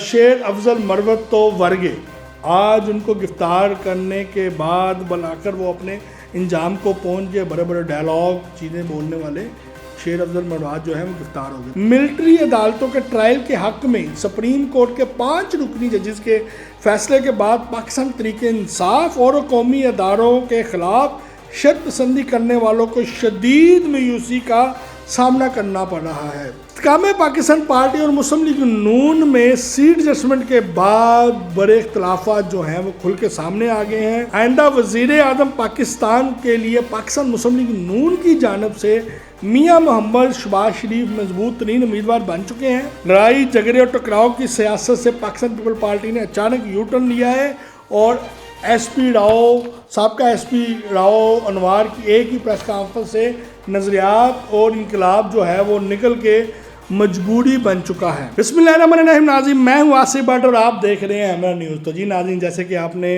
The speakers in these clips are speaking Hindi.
शेर अफजल मरवत तो वर्गे। आज उनको गिरफ्तार करने के बाद बुलाकर वो अपने इंजाम को पहुंच गए। बड़े बड़े डायलॉग चीज़ें बोलने वाले शेर अफजल मरवत जो है वो गिरफ्तार हो गए। मिलिट्री अदालतों के ट्रायल के हक में सुप्रीम कोर्ट के 5 रुकनी जजेस के फैसले के बाद पाकिस्तान तरीके इंसाफ और कौमी अदारों के खिलाफ शर्त पसंदी करने वालों को शदीद मायूसी का सामना करना पड़ रहा है। इस्तेकाम पाकिस्तान पार्टी और मुस्लिम लीग नून में सीट एडजस्टमेंट के बाद बड़े इख्तलाफात जो हैं वो खुल के सामने आ गए हैं। आइंदा वज़ीर आज़म पाकिस्तान के लिए पाकिस्तान मुस्लिम लीग नून की जानब से मियां मोहम्मद शहबाज शरीफ मजबूत तरीन उम्मीदवार बन चुके हैं। लड़ाई झगड़े और टकराव की सियासत से पाकिस्तान पीपल पार्टी ने अचानक यू टर्न लिया है और एसपी राव साबका एसपी राव अनवार की एक ही प्रेस कॉन्फ्रेंस से नजरियात और इनकलाब जो है वो निकल के मजबूरी बन चुका है। बिस्मिल्लाहिर्रहमानिर्रहीम नाज़रीन, मैं हूँ आसिफ भट्ट और आप देख रहे हैं हमरा न्यूज़। तो जी नाज़रीन, जैसे कि आपने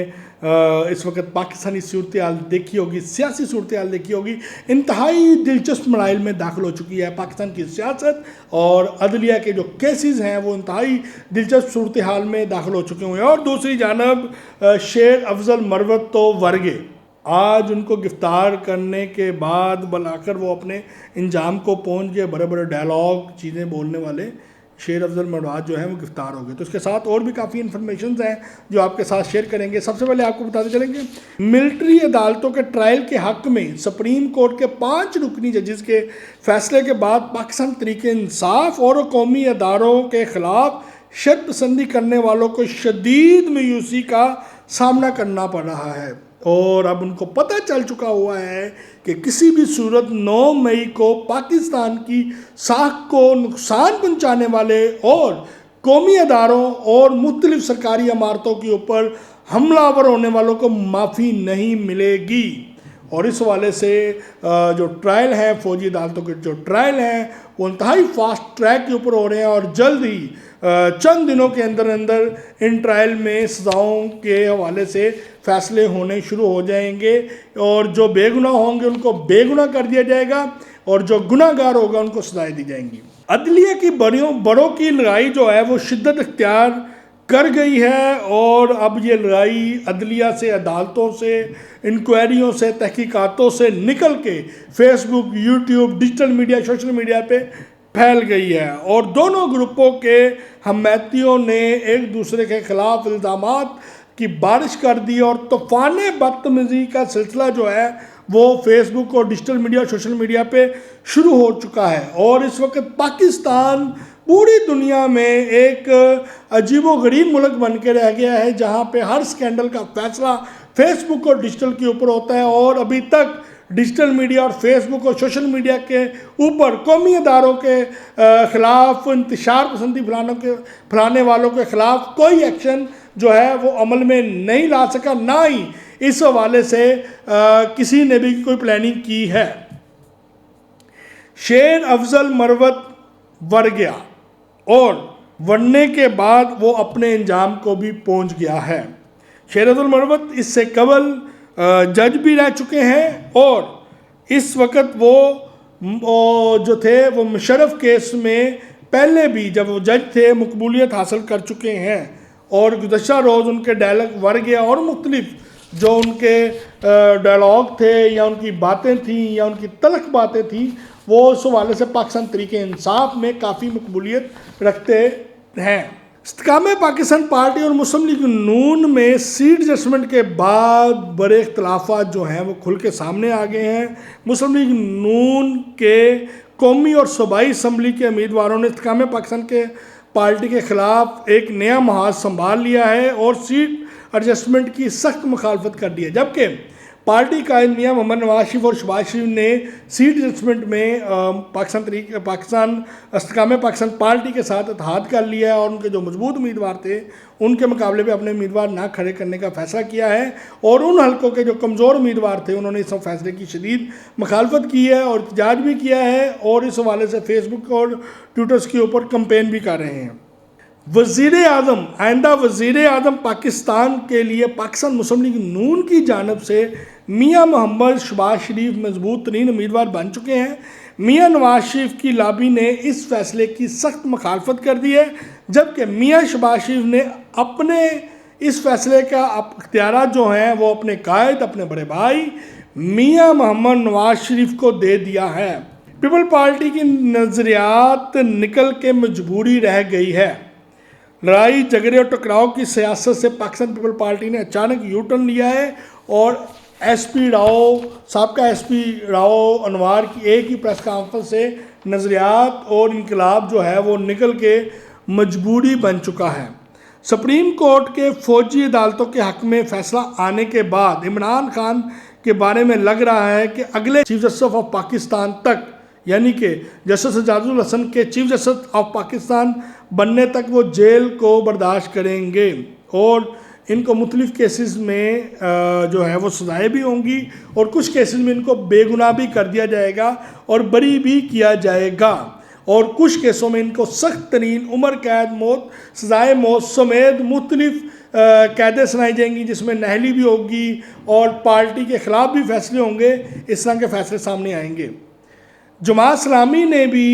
इस वक्त पाकिस्तानी सूरत हाल देखी होगी, सियासी सूरत हाल देखी होगी, इंतहाई दिलचस्प मराइल में दाखिल हो चुकी है पाकिस्तान की सियासत और अदलिया के जो केसेस हैं वो इंतहाई दिलचस्प सूरत हाल में दाखिल हो चुके हुए हैं। और दूसरी जानब शेर अफजल मरवत तो वर्गे। आज उनको गिरफ्तार करने के बाद बुलाकर वो अपने इंजाम को पहुंच गए। बड़े बड़े डायलॉग चीज़ें बोलने वाले शेर अफजल मरवत जो है वो गिरफ्तार हो गए। तो इसके साथ और भी काफ़ी इन्फॉर्मेशन हैं जो आपके साथ शेयर करेंगे। सबसे पहले आपको बताते चलेंगे, मिलिट्री अदालतों के ट्रायल के हक में सुप्रीम कोर्ट के 5 रुकनी जजेस के फैसले के बाद पाकिस्तान तरीके इंसाफ और कौमी अदारों के खिलाफ शर्त पसंदी करने वालों को शदीद मायूसी का सामना करना पड़ रहा है। और अब उनको पता चल चुका हुआ है कि किसी भी सूरत 9 मई को पाकिस्तान की साख को नुकसान पहुंचाने वाले और कौमी अदारों और मुख्तलिफ सरकारी इमारतों के ऊपर हमलावर होने वालों को माफ़ी नहीं मिलेगी। और इस हवाले से जो ट्रायल है, फौजी अदालतों के जो ट्रायल हैं वो इंतहाई फास्ट ट्रैक के ऊपर हो रहे हैं और जल्द ही चंद दिनों के अंदर अंदर इन ट्रायल में सज़ाओं के हवाले से फ़ैसले होने शुरू हो जाएंगे और जो बेगुनाह होंगे उनको बेगुनाह कर दिया जाएगा और जो गुनाहगार होगा उनको सजाएं दी जाएंगी। अदलिया की बड़ों की लड़ाई जो है वो शिद्दत इख्तियार कर गई है और अब ये लड़ाई अदलिया से, अदालतों से, इंक्वायरियों से, तहकीकातों से निकल के Facebook, YouTube, digital media, social media पे फैल गई है। और दोनों ग्रुपों के हमैतियों ने एक दूसरे के खिलाफ इल्ज़ामात की बारिश कर दी और तूफ़ान बदतमीज़ी का सिलसिला जो है वो फेसबुक और डिजिटल मीडिया, सोशल मीडिया पे शुरू हो चुका है। और इस वक्त पाकिस्तान पूरी दुनिया में एक अजीबोगरीब मुल्क बन के रह गया है जहाँ पे हर स्कैंडल का फैसला फेसबुक और डिजिटल के ऊपर होता है। और अभी तक डिजिटल मीडिया और फेसबुक और सोशल मीडिया के ऊपर कौमी अदारों के ख़िलाफ़, इंतशार पसंदी फैलाने वालों के ख़िलाफ़ कोई एक्शन जो है वो अमल में नहीं ला सका, ना ही इस हवाले से किसी ने भी कोई प्लानिंग की है। शेर अफजल मरवत वर गया और वरने के बाद वो अपने इंजाम को भी पहुंच गया है। शेर अफजल मरवत इससे कबल जज भी रह चुके हैं और इस वक्त वो जो थे वो मुशर्रफ केस में पहले भी जब वो जज थे मकबूलियत हासिल कर चुके हैं और गुज़श्ता रोज़ उनके डायलॉग वर गया और मुख्तलिफ जो उनके डायलॉग थे या उनकी बातें थी या उनकी तलख बातें थी वो उस हवाले से पाकिस्तान तरीके इंसाफ में काफ़ी मकबूलियत रखते हैं। इस्तेकाम पाकिस्तान पार्टी और मुस्लिम लीग नून में सीट एडजस्टमेंट के बाद बड़े इख्तलाफात जो हैं वो खुल के सामने आ गए हैं। मुस्लिम लीग नून के कौमी और सूबाई असम्बली के उम्मीदवारों ने इस्तेकाम पाकिस्तान के पार्टी के ख़िलाफ़ एक नया महाज संभाल लिया है और सीट एडजस्टमेंट की सख्त मुखालफत कर दी है। जबकि पार्टी कायद मियां मोहम्मद नवाज शरीफ और शहबाज शरीफ ने सीट एडजस्टमेंट में पाकिस्तान इस्तेकाम पाकिस्तान पार्टी के साथ इत्तेहाद कर लिया है और उनके जो मजबूत उम्मीदवार थे उनके मुकाबले में अपने उम्मीदवार ना खड़े करने का फैसला किया है। और उन हलकों के जो कमज़ोर उम्मीदवार थे उन्होंने इस फैसले की शदीद मुखालफत की है और एहतजाज भी किया है और इस हवाले से फेसबुक और ट्विटर्स के ऊपर कंपेन भी कर रहे हैं। वज़ीर आज़म, आइंदा वज़ीर आज़म पाकिस्तान के लिए पाकिस्तान मुस्लिम लीग नून की जानब से मियां मोहम्मद शहबाज शरीफ मजबूत तरीन उम्मीदवार बन चुके हैं। मियां नवाज शरीफ की लॉबी ने इस फैसले की सख्त मुखालफत कर दी है, जबकि मियां शहबाज शरीफ ने अपने इस फैसले का अख्तियारात जो हैं वो अपने कायद, अपने बड़े भाई मियां मोहम्मद नवाज शरीफ को दे दिया है। पीपल पार्टी की नज़रियात निकल के मजबूरी रह गई है। लड़ाई झगड़े और टकराव की सियासत से पाकिस्तान पीपल पार्टी ने अचानक यू टर्न लिया है और एसपी राव, साबका एसपी राव अनवार की एक ही प्रेस कॉन्फ्रेंस से नज़रियात और इनकलाब जो है वो निकल के मजबूरी बन चुका है। सुप्रीम कोर्ट के फौजी अदालतों के हक में फैसला आने के बाद इमरान खान के बारे में लग रहा है कि अगले चीफ जस्टिस ऑफ पाकिस्तान तक, यानी कि जस्टिस एजाजुल हसन के चीफ जस्टिस ऑफ पाकिस्तान बनने तक वो जेल को बर्दाश्त करेंगे और इनको मुख्तलिफ केसेस में जो है वो सजाएँ भी होंगी और कुछ केसेस में इनको बेगुनाह भी कर दिया जाएगा और बरी भी किया जाएगा और कुछ केसों में इनको सख्त तरीन उम्र कैद, मौत, सजाए मौत समेत मुख्तलिफ कैदें सुनाई जाएंगी, जिसमें नहली भी होगी और पार्टी के ख़िलाफ़ भी फैसले होंगे। इस तरह के फैसले सामने आएंगे। जमात इस्लामी ने भी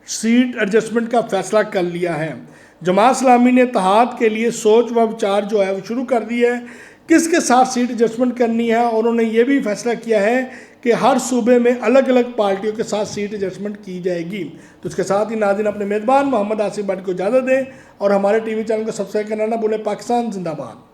सीट एडजस्टमेंट का फैसला कर लिया है। जमात इस्लामी ने इत्तेहाद के लिए सोच व विचार जो है वो शुरू कर दी है, किसके साथ सीट एडजस्टमेंट करनी है, और उन्होंने ये भी फैसला किया है कि हर सूबे में अलग अलग पार्टियों के साथ सीट एडजस्टमेंट की जाएगी। तो इसके साथ ही नाज़रीन अपने मेज़बान मोहम्मद आसिफ भट्ट को इजाज़त दें और हमारे टीवी चैनल को सब्सक्राइब करना ना भूलें। पाकिस्तान जिंदाबाद।